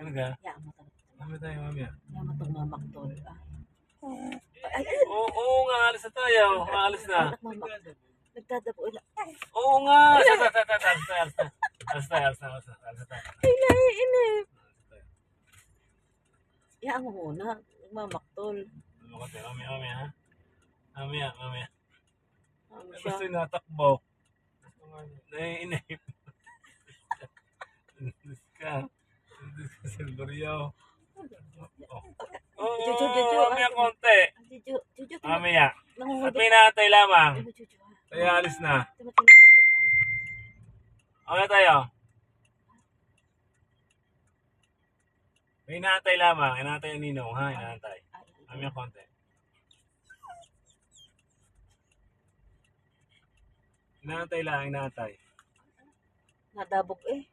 Talaga? Yan mo talaga. Mamaya tayo, mamaya. Yan mo itong mamaktol. Ay, Oo nga, alis na tayo. Alis na. nagmamaktol. Nagdadabo. Oo nga. Alis tayo. Ay, naiinip. Yan mo muna. Nagmamaktol. Mamaya, ha? Mamaya. Ano siya? Gusto yung natakbo. Naiinip. Nandus ka. Silverio. Oo, Jojo. mamaya konti. Jojo. Mamaya. At Nangungulog. may naantay lamang. Jojo. Kaya alis na. Tumatingin pa po. Okay tayo. May inaantay lamang. Inaantay ang ninong, ha? Inaantay. Mamaya konti. Inaantay lang, inaantay. Nadabog eh.